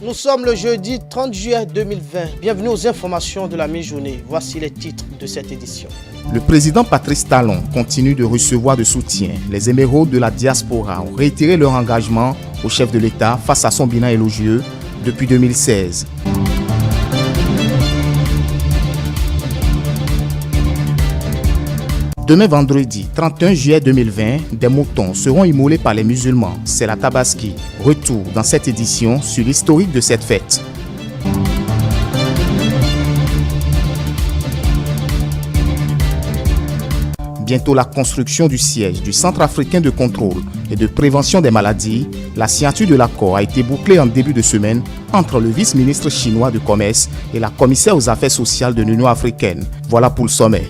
Nous sommes le jeudi 30 juillet 2020. Bienvenue aux informations de la mi-journée. Voici les titres de cette édition. Le président Patrice Talon continue de recevoir de soutien. Les émeraudes de la diaspora ont réitéré leur engagement au chef de l'État face à son bilan élogieux depuis 2016. Demain vendredi 31 juillet 2020, des moutons seront immolés par les musulmans. C'est la Tabaski. Retour dans cette édition sur l'historique de cette fête. Bientôt la construction du siège du Centre africain de contrôle et de prévention des maladies. La signature de l'accord a été bouclée en début de semaine entre le vice-ministre chinois de commerce et la commissaire aux affaires sociales de l'Union africaine. Voilà pour le sommet.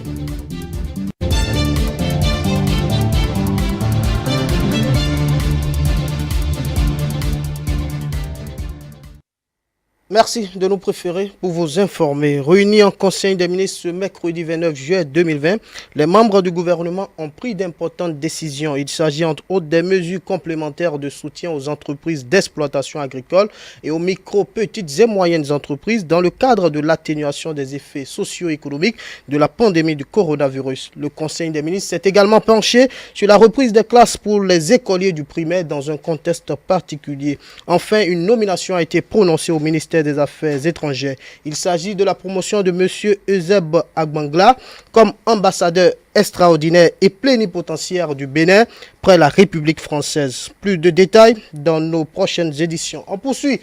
Merci de nous préférer pour vous informer. Réunis en Conseil des ministres ce mercredi 29 juillet 2020, les membres du gouvernement ont pris d'importantes décisions. Il s'agit entre autres des mesures complémentaires de soutien aux entreprises d'exploitation agricole et aux micro, petites et moyennes entreprises dans le cadre de l'atténuation des effets socio-économiques de la pandémie du coronavirus. Le Conseil des ministres s'est également penché sur la reprise des classes pour les écoliers du primaire dans un contexte particulier. Enfin, une nomination a été prononcée au ministère des Affaires étrangères. Il s'agit de la promotion de M. Euseb Agbangla comme ambassadeur extraordinaire et plénipotentiaire du Bénin près la République française. Plus de détails dans nos prochaines éditions. On poursuit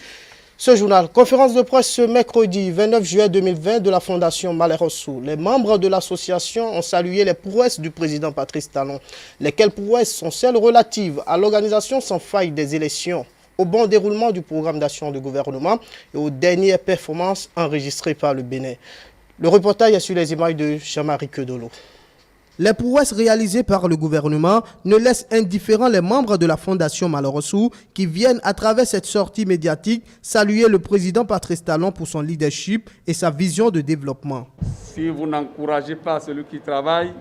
ce journal. Conférence de presse ce mercredi 29 juillet 2020 de la Fondation Malherosou. Les membres de l'association ont salué les prouesses du président Patrice Talon. Lesquelles prouesses sont celles relatives à l'organisation sans faille des élections, au bon déroulement du programme d'action du gouvernement et aux dernières performances enregistrées par le Bénin. Le reportage est sur les images de Jean-Marie Kedolo. Les prouesses réalisées par le gouvernement ne laissent indifférents les membres de la Fondation Malherosou qui viennent à travers cette sortie médiatique saluer le président Patrice Talon pour son leadership et sa vision de développement. Si vous n'encouragez pas celui qui travaille,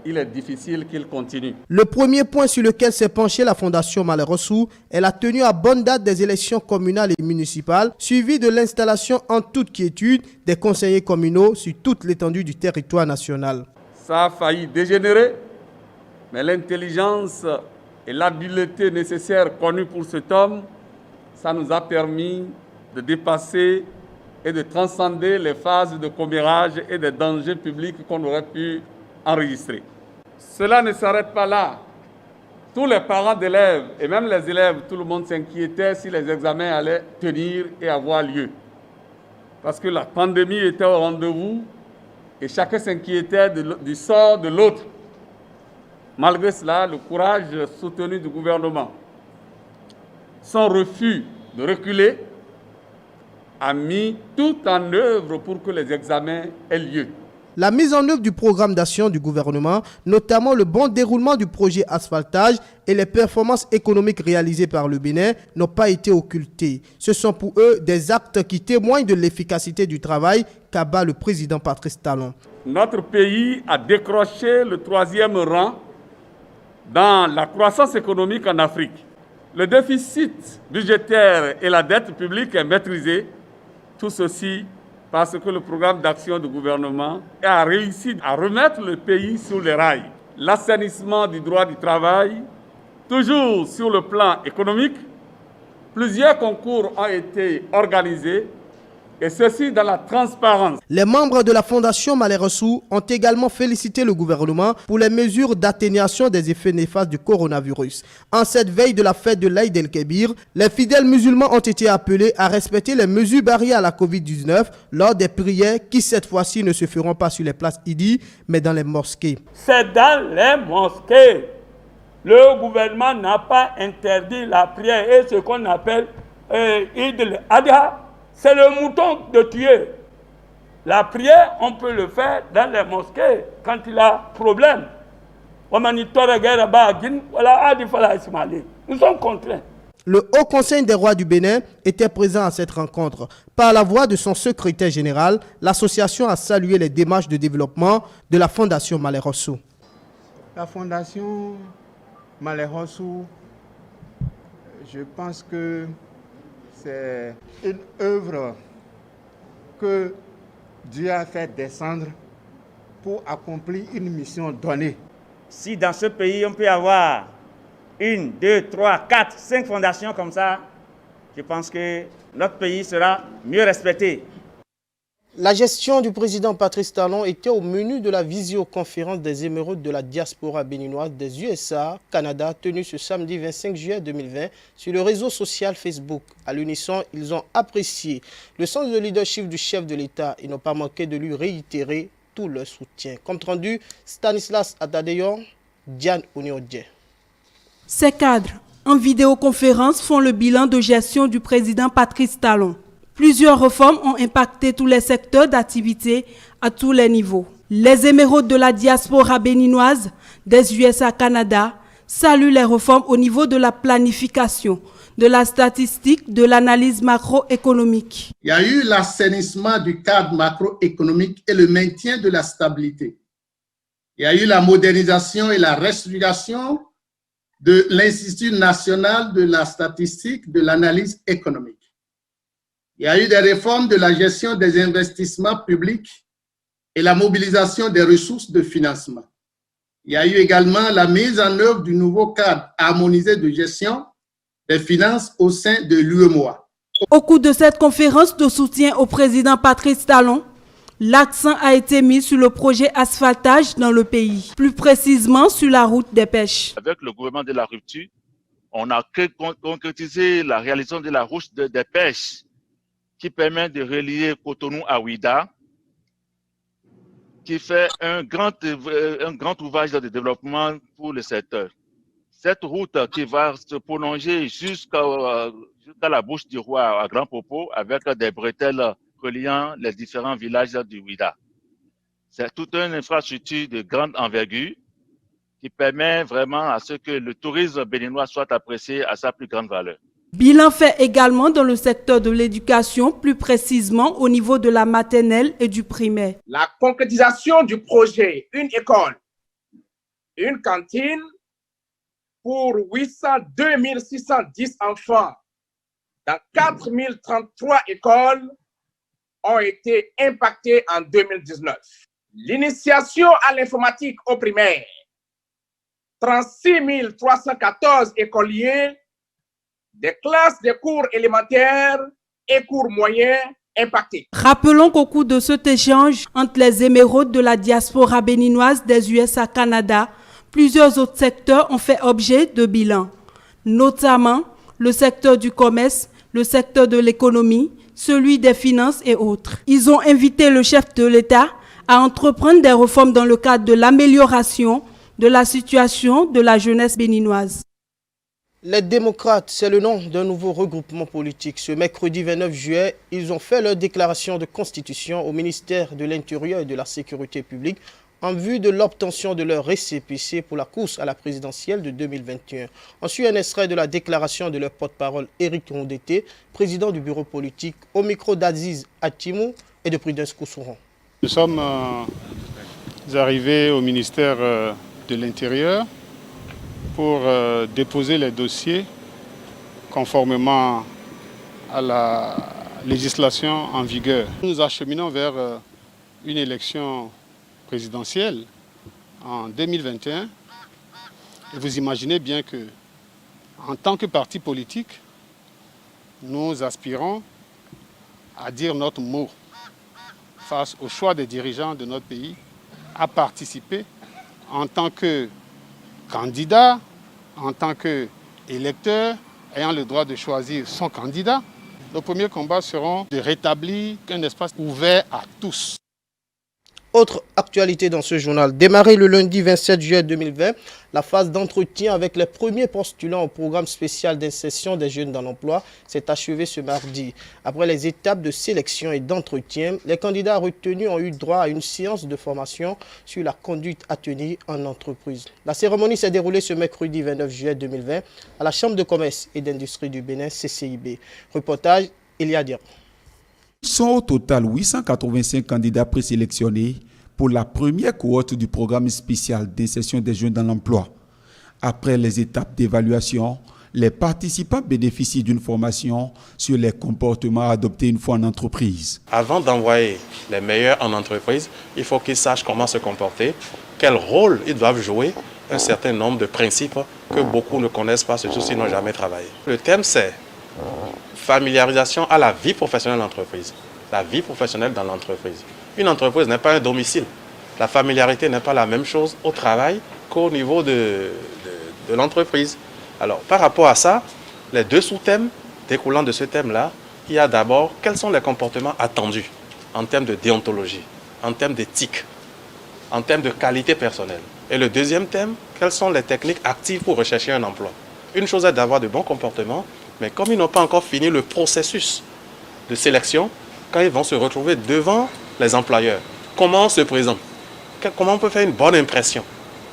il est difficile qu'il continue. Le premier point sur lequel s'est penchée la Fondation Malherosou est la tenue à bonne date des élections communales et municipales, suivie de l'installation en toute quiétude des conseillers communaux sur toute l'étendue du territoire national. Ça a failli dégénérer, mais l'intelligence et l'habileté nécessaires connues pour cet homme, ça nous a permis de dépasser et de transcender les phases de commérage et des dangers publics qu'on aurait pu enregistrer. Cela ne s'arrête pas là. Tous les parents d'élèves et même les élèves, tout le monde s'inquiétait si les examens allaient tenir et avoir lieu. Parce que la pandémie était au rendez-vous et chacun s'inquiétait du sort de l'autre. Malgré cela, le courage soutenu du gouvernement, son refus de reculer, a mis tout en œuvre pour que les examens aient lieu. La mise en œuvre du programme d'action du gouvernement, notamment le bon déroulement du projet asphaltage et les performances économiques réalisées par le Bénin, n'ont pas été occultées. Ce sont pour eux des actes qui témoignent de l'efficacité du travail qu'abat le président Patrice Talon. Notre pays a décroché le 3e rang dans la croissance économique en Afrique. Le déficit budgétaire et la dette publique est maîtrisé. Tout ceci parce que le programme d'action du gouvernement a réussi à remettre le pays sur les rails. L'assainissement du droit du travail, toujours sur le plan économique, plusieurs concours ont été organisés et ceci dans la transparence. Les membres de la Fondation Malherosou ont également félicité le gouvernement pour les mesures d'atténuation des effets néfastes du coronavirus. En cette veille de la fête de l'Aïd el-Kébir, les fidèles musulmans ont été appelés à respecter les mesures barrières à la Covid-19 lors des prières qui cette fois-ci ne se feront pas sur les places Idi, mais dans les mosquées. C'est dans les mosquées. Le gouvernement n'a pas interdit la prière et ce qu'on appelle Eid el-Adha. C'est le mouton de tuer. La prière, on peut le faire dans les mosquées quand il a problème. Nous sommes contraints. Le Haut Conseil des rois du Bénin était présent à cette rencontre. Par la voix de son secrétaire général, l'association a salué les démarches de développement de la Fondation Malherosou. La Fondation Malherosou, je pense que c'est une œuvre que Dieu a fait descendre pour accomplir une mission donnée. Si dans ce pays, on peut avoir 1, 2, 3, 4, 5 fondations comme ça, je pense que notre pays sera mieux respecté. La gestion du président Patrice Talon était au menu de la visioconférence des émeraudes de la diaspora béninoise des USA, Canada, tenue ce samedi 25 juillet 2020 sur le réseau social Facebook. À l'unisson, ils ont apprécié le sens de leadership du chef de l'État et n'ont pas manqué de lui réitérer tout leur soutien. Compte rendu, Stanislas Atadeyor, Diane Oniodje. Ces cadres, en vidéoconférence, font le bilan de gestion du président Patrice Talon. Plusieurs réformes ont impacté tous les secteurs d'activité à tous les niveaux. Les émeraudes de la diaspora béninoise des USA Canada saluent les réformes au niveau de la planification, de la statistique, de l'analyse macroéconomique. Il y a eu l'assainissement du cadre macroéconomique et le maintien de la stabilité. Il y a eu la modernisation et la restructuration de l'Institut national de la statistique, de l'analyse économique. Il y a eu des réformes de la gestion des investissements publics et la mobilisation des ressources de financement. Il y a eu également la mise en œuvre du nouveau cadre harmonisé de gestion des finances au sein de l'UEMOA. Au cours de cette conférence de soutien au président Patrice Talon, l'accent a été mis sur le projet asphaltage dans le pays, plus précisément sur la route des pêches. Avec le gouvernement de la rupture, on a concrétisé la réalisation de la route des pêches qui permet de relier Cotonou à Ouida, qui fait un grand ouvrage de développement pour le secteur. Cette route qui va se prolonger jusqu'à la bouche du roi à Grand Popo avec des bretelles reliant les différents villages du Ouida. C'est toute une infrastructure de grande envergure qui permet vraiment à ce que le tourisme béninois soit apprécié à sa plus grande valeur. Bilan fait également dans le secteur de l'éducation, plus précisément au niveau de la maternelle et du primaire. La concrétisation du projet Une école, une cantine pour 802 610 enfants dans 4033 écoles ont été impactées en 2019. L'initiation à l'informatique au primaire, 36 314 écoliers des classes de cours élémentaires et cours moyens impactés. Rappelons qu'au cours de cet échange entre les émeraudes de la diaspora béninoise des USA Canada, plusieurs autres secteurs ont fait objet de bilan, notamment le secteur du commerce, le secteur de l'économie, celui des finances et autres. Ils ont invité le chef de l'État à entreprendre des réformes dans le cadre de l'amélioration de la situation de la jeunesse béninoise. Les démocrates, c'est le nom d'un nouveau regroupement politique. Ce mercredi 29 juillet, ils ont fait leur déclaration de constitution au ministère de l'Intérieur et de la Sécurité publique en vue de l'obtention de leur récépissé pour la course à la présidentielle de 2021. Ensuite, un extrait de la déclaration de leur porte-parole Éric Rondeté, président du bureau politique, au micro d'Aziz Atimou et de Prudence Koussouran. Nous sommes arrivés au ministère de l'Intérieur pour déposer les dossiers conformément à la législation en vigueur. Nous acheminons vers une élection présidentielle en 2021. Et vous imaginez bien que, en tant que parti politique, nous aspirons à dire notre mot face au choix des dirigeants de notre pays, à participer en tant que candidat, en tant qu'électeur, ayant le droit de choisir son candidat. Nos premiers combats seront de rétablir un espace ouvert à tous. Autre actualité dans ce journal, démarré le lundi 27 juillet 2020, la phase d'entretien avec les premiers postulants au programme spécial d'insertion des jeunes dans l'emploi s'est achevée ce mardi. Après les étapes de sélection et d'entretien, les candidats retenus ont eu droit à une séance de formation sur la conduite à tenir en entreprise. La cérémonie s'est déroulée ce mercredi 29 juillet 2020 à la Chambre de commerce et d'industrie du Bénin, CCIB. Reportage, Elia Diab. Sont au total 885 candidats présélectionnés pour la première cohorte du programme spécial d'insertion des jeunes dans l'emploi. Après les étapes d'évaluation, Les participants bénéficient d'une formation sur les comportements adoptés une fois en entreprise. Avant d'envoyer les meilleurs en entreprise, il faut qu'ils sachent comment se comporter, quel rôle ils doivent jouer, un certain nombre de principes que beaucoup ne connaissent pas, surtout s'ils n'ont jamais travaillé. Le thème, c'est familiarisation à la vie professionnelle de l'entreprise, la vie professionnelle dans l'entreprise. Une entreprise n'est pas un domicile. La familiarité n'est pas la même chose au travail qu'au niveau de l'entreprise. Alors, par rapport à ça, les deux sous-thèmes découlant de ce thème-là, il y a d'abord quels sont les comportements attendus en termes de déontologie, en termes d'éthique, en termes de qualité personnelle. Et le deuxième thème, quelles sont les techniques actives pour rechercher un emploi. Une chose est d'avoir de bons comportements, mais comme ils n'ont pas encore fini le processus de sélection, quand ils vont se retrouver devant les employeurs, comment on se présente, comment on peut faire une bonne impression,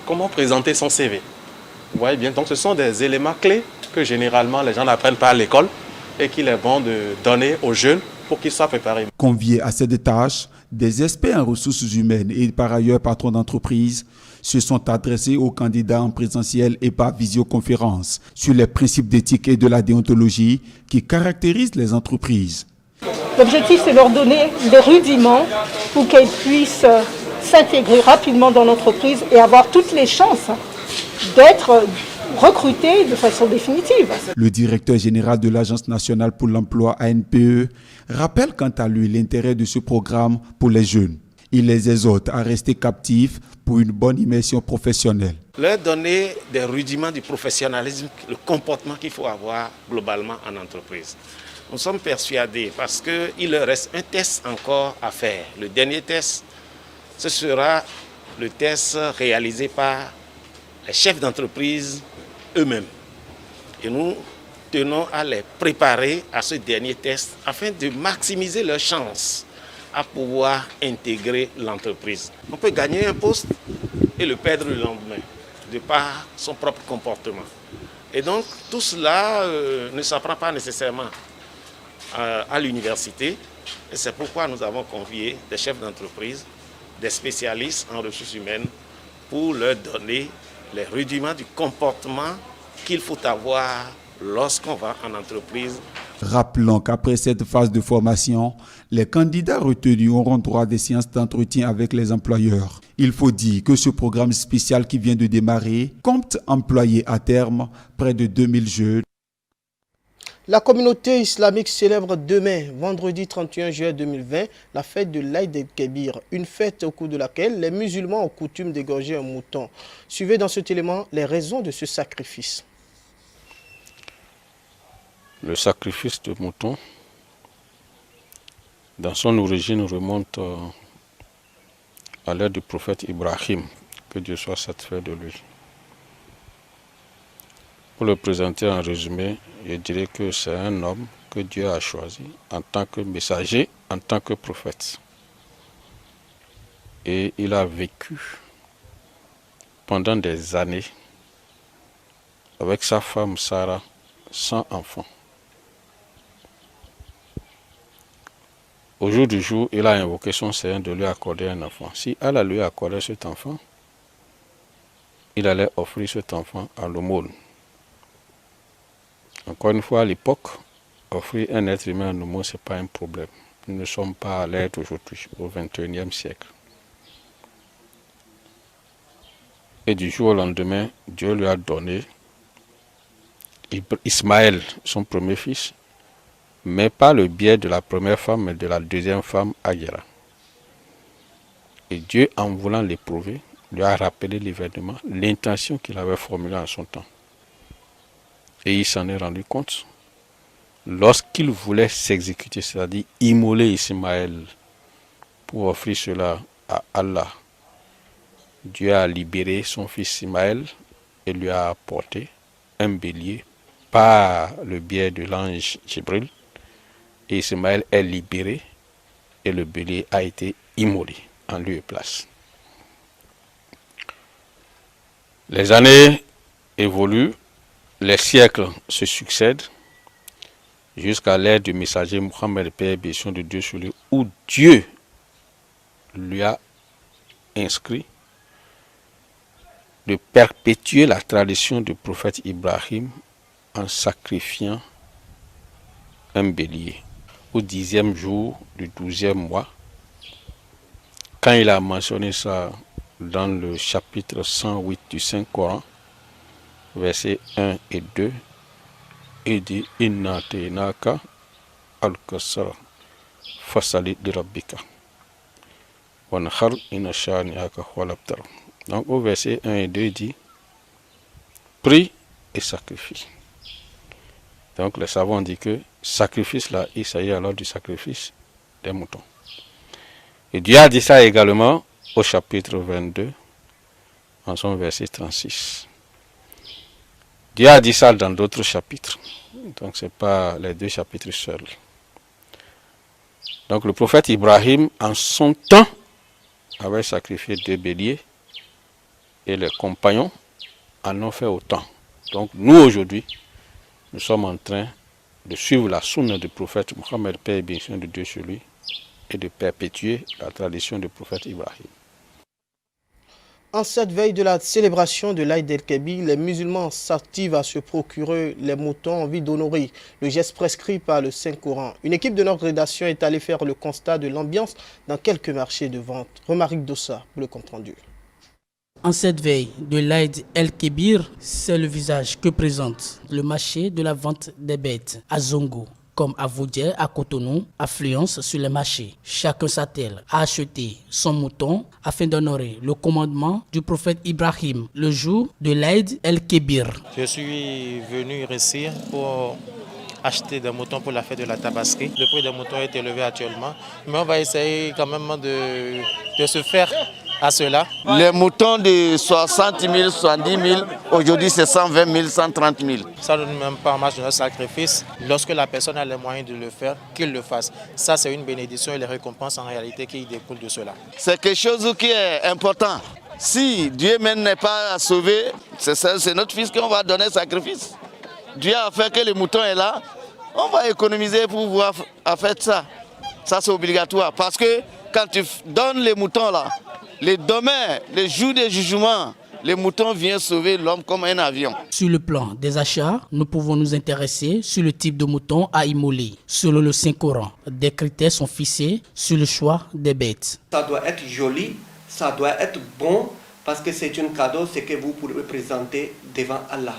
comment présenter son CV. Vous voyez bien, donc ce sont des éléments clés que généralement les gens n'apprennent pas à l'école et qu'il est bon de donner aux jeunes pour qu'ils soient préparés. Conviés à cette tâche, des experts en ressources humaines et par ailleurs patrons d'entreprise se sont adressés aux candidats en présentiel et par visioconférence sur les principes d'éthique et de la déontologie qui caractérisent les entreprises. L'objectif, c'est de leur donner des rudiments pour qu'elles puissent s'intégrer rapidement dans l'entreprise et avoir toutes les chances d'être recrutés de façon définitive. Le directeur général de l'Agence nationale pour l'emploi ANPE rappelle quant à lui l'intérêt de ce programme pour les jeunes. Il les exhorte à rester captifs pour une bonne immersion professionnelle. Leur donner des rudiments du professionnalisme, le comportement qu'il faut avoir globalement en entreprise. Nous sommes persuadés parce qu'il leur reste un test encore à faire. Le dernier test, ce sera le test réalisé par les chefs d'entreprise eux-mêmes. Et nous tenons à les préparer à ce dernier test afin de maximiser leurs chances à pouvoir intégrer l'entreprise. On peut gagner un poste et le perdre le lendemain, de par son propre comportement. Et donc, tout cela ne s'apprend pas nécessairement à l'université. Et c'est pourquoi nous avons convié des chefs d'entreprise, des spécialistes en ressources humaines, pour leur donner les rudiments du comportement qu'il faut avoir lorsqu'on va en entreprise. Rappelons qu'après cette phase de formation, les candidats retenus auront droit à des séances d'entretien avec les employeurs. Il faut dire que ce programme spécial qui vient de démarrer compte employer à terme près de 2000 jeunes. La communauté islamique célèbre demain, vendredi 31 juillet 2020, la fête de l'Aïd el-Kébir, une fête au cours de laquelle les musulmans ont coutume d'égorger un mouton. Suivez dans cet élément les raisons de ce sacrifice. Le sacrifice de mouton, dans son origine, remonte à l'ère du prophète Ibrahim, que Dieu soit satisfait de lui. Pour le présenter en résumé, je dirais que c'est un homme que Dieu a choisi en tant que messager, en tant que prophète. Et il a vécu pendant des années avec sa femme Sarah sans enfant. Au jour du jour, il a invoqué son Seigneur de lui accorder un enfant. Si Allah lui accordait cet enfant, il allait offrir cet enfant à l'aumône. Encore une fois, à l'époque, offrir un être humain à l'aumône, ce n'est pas un problème. Nous ne sommes pas à l'ère d'aujourd'hui, au XXIe siècle. Et du jour au lendemain, Dieu lui a donné Ismaël, son premier fils, mais pas le biais de la première femme, mais de la deuxième femme, Aguera. Et Dieu, en voulant l'éprouver, lui a rappelé l'événement, l'intention qu'il avait formulée en son temps. Et il s'en est rendu compte. Lorsqu'il voulait s'exécuter, c'est-à-dire immoler Ismaël pour offrir cela à Allah, Dieu a libéré son fils Ismaël et lui a apporté un bélier par le biais de l'ange Jibril. Et Ismaël est libéré et le bélier a été immolé en lieu et place. Les années évoluent, les siècles se succèdent jusqu'à l'ère du messager Mohammed, paix et bénédiction de Dieu sur lui, où Dieu lui a inscrit de perpétuer la tradition du prophète Ibrahim en sacrifiant un bélier au 10e jour du 12e mois. Quand il a mentionné ça dans le chapitre 108 du Saint-Coran, versets 1 et 2, il dit « Inna te'naka al-kasara fasali li rabbika wanhar inna shani'aka huwal abtar ». Donc au verset 1 et 2, il dit « Prie et sacrifie ». Donc les savants disent que sacrifice là, il s'agit alors du sacrifice des moutons. Et Dieu a dit ça également au chapitre 22, en son verset 36. Dieu a dit ça dans d'autres chapitres. Donc ce n'est pas les 2 chapitres seuls. Donc le prophète Ibrahim, en son temps, avait sacrifié 2 béliers et les compagnons en ont fait autant. Donc nous aujourd'hui, nous sommes en train de suivre la sunna du prophète Mohammed, paix et bénédiction de Dieu sur lui, et de perpétuer la tradition du prophète Ibrahim. En cette veille de la célébration de l'Aïd el-Kébir, les musulmans s'activent à se procurer les moutons en vue d'honorer le geste prescrit par le Saint-Coran. Une équipe de notre rédaction est allée faire le constat de l'ambiance dans quelques marchés de vente. Romaric Dossa, pour le compte-rendu. En cette veille de l'Aïd el-Kébir, c'est le visage que présente le marché de la vente des bêtes à Zongo. Comme à Vaudier, à Cotonou, affluence sur les marchés. Chacun s'attelle à acheter son mouton afin d'honorer le commandement du prophète Ibrahim le jour de l'Aïd el-Kébir. Je suis venu ici pour acheter des moutons pour la fête de la Tabaski. Le prix des moutons est élevé actuellement, mais on va essayer quand même de se faire à cela. Les moutons de 60 000, 70 000, aujourd'hui c'est 120 000, 130 000. Ça ne donne même pas en marge de notre sacrifice. Lorsque la personne a les moyens de le faire, qu'il le fasse. Ça c'est une bénédiction et les récompenses en réalité qui découlent de cela. C'est quelque chose qui est important. Si Dieu même n'est pas sauvé, c'est notre fils qu'on va donner sacrifice. Dieu a fait que le mouton est là, on va économiser pour pouvoir faire ça. Ça c'est obligatoire parce que quand tu donnes les moutons là, les demain, les jours de jugement, les moutons viennent sauver l'homme comme un avion. Sur le plan des achats, nous pouvons nous intéresser sur le type de mouton à immoler. Selon le Saint-Coran, des critères sont fixés sur le choix des bêtes. Ça doit être joli, ça doit être bon, parce que c'est un cadeau, c'est que vous pourrez présenter devant Allah.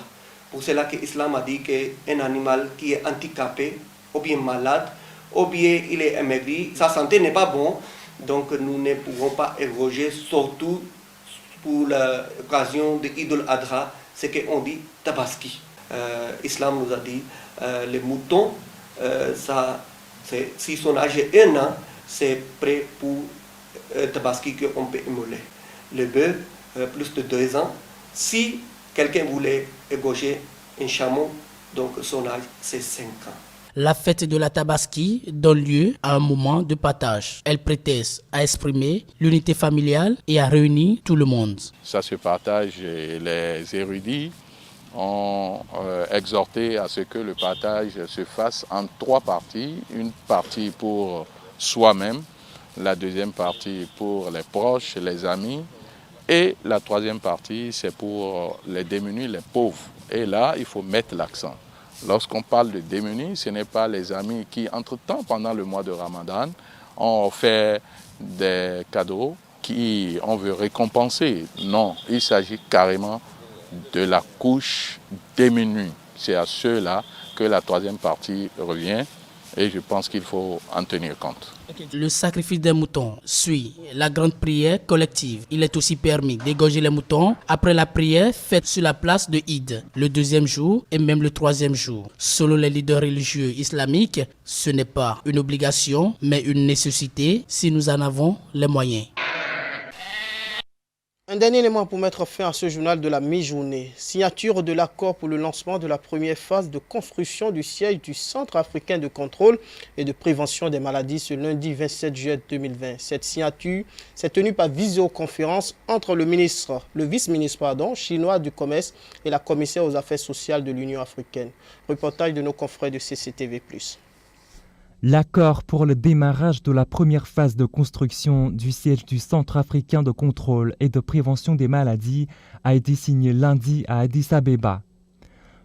Pour cela que l'Islam a dit qu'un animal qui est handicapé, ou bien malade, ou bien il est amaigri, sa santé n'est pas bonne. Donc nous ne pouvons pas éroger, surtout pour l'occasion de Eid al-Adha, ce qu'on dit tabaski. L'Islam nous a dit les moutons, si son âge est 1 an, c'est prêt pour tabaski qu'on peut immoler. Le bœuf, plus de 2 ans. Si quelqu'un voulait égorger un chameau, donc son âge c'est 5 ans. La fête de la Tabaski donne lieu à un moment de partage. Elle prétexte à exprimer l'unité familiale et à réunir tout le monde. Ça se partage et les érudits ont exhorté à ce que le partage se fasse en 3 parties. Une partie pour soi-même, la deuxième partie pour les proches, les amis et la troisième partie c'est pour les démunis, les pauvres. Et là, il faut mettre l'accent. Lorsqu'on parle de démunis, ce n'est pas les amis qui, entre-temps, pendant le mois de Ramadan, ont fait des cadeaux qui on veut récompenser. Non, il s'agit carrément de la couche démunie. C'est à ceux-là que la troisième partie revient et je pense qu'il faut en tenir compte. Le sacrifice des moutons suit la grande prière collective. Il est aussi permis d'égorger les moutons après la prière faite sur la place de Eid, le 2e jour et même le 3e jour. Selon les leaders religieux islamiques, ce n'est pas une obligation, mais une nécessité si nous en avons les moyens. Un dernier élément pour mettre fin à ce journal de la mi-journée. Signature de l'accord pour le lancement de la première phase de construction du siège du Centre africain de contrôle et de prévention des maladies ce lundi 27 juillet 2020. Cette signature s'est tenue par visioconférence entre le vice-ministre chinois du commerce et la commissaire aux affaires sociales de l'Union africaine. Reportage de nos confrères de CCTV+. L'accord pour le démarrage de la première phase de construction du siège du Centre africain de contrôle et de prévention des maladies a été signé lundi à Addis Abeba.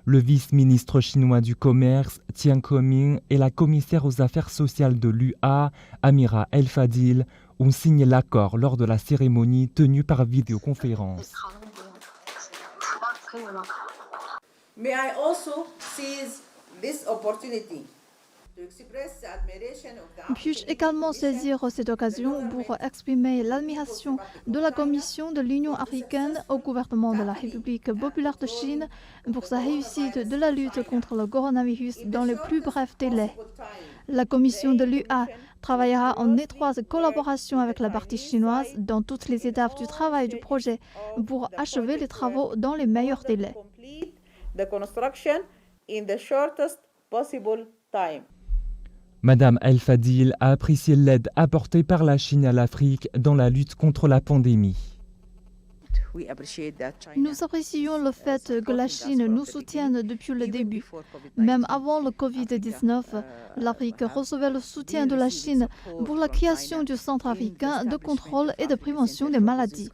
Le vice-ministre chinois du commerce, Tian Keming, et la commissaire aux affaires sociales de l'UA, Amira El Fadil, ont signé l'accord lors de la cérémonie tenue par vidéoconférence. May I also seize this opportunity to express admiration of the Puis-je également saisir cette occasion pour exprimer l'admiration de la Commission de l'Union africaine au gouvernement de la République populaire de Chine pour sa réussite de la lutte contre le coronavirus dans le plus bref délai. La Commission de l'UA travaillera en étroite collaboration avec la partie chinoise dans toutes les étapes du travail du projet pour achever les travaux dans les meilleurs délais. the construction in the shortest possible time. Madame El Fadil a apprécié l'aide apportée par la Chine à l'Afrique dans la lutte contre la pandémie. Nous apprécions le fait que la Chine nous soutienne depuis le début. Même avant le Covid-19, l'Afrique recevait le soutien de la Chine pour la création du Centre africain de contrôle et de prévention des maladies.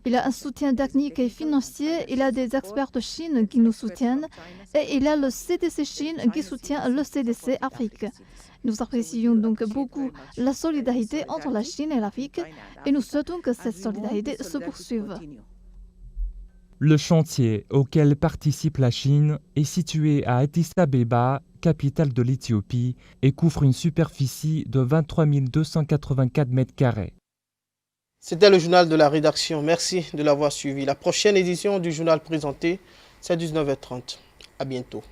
Il y a un soutien technique et financier, il y a des experts de Chine qui nous soutiennent et il y a le CDC Chine qui soutient le CDC Afrique. Nous apprécions donc beaucoup la solidarité entre la Chine et l'Afrique et nous souhaitons que cette solidarité se poursuive. Le chantier auquel participe la Chine est situé à Addis Abeba, capitale de l'Éthiopie, et couvre une superficie de 23 284 m². C'était le journal de la rédaction. Merci de l'avoir suivi. La prochaine édition du journal présenté, c'est 19h30. À bientôt.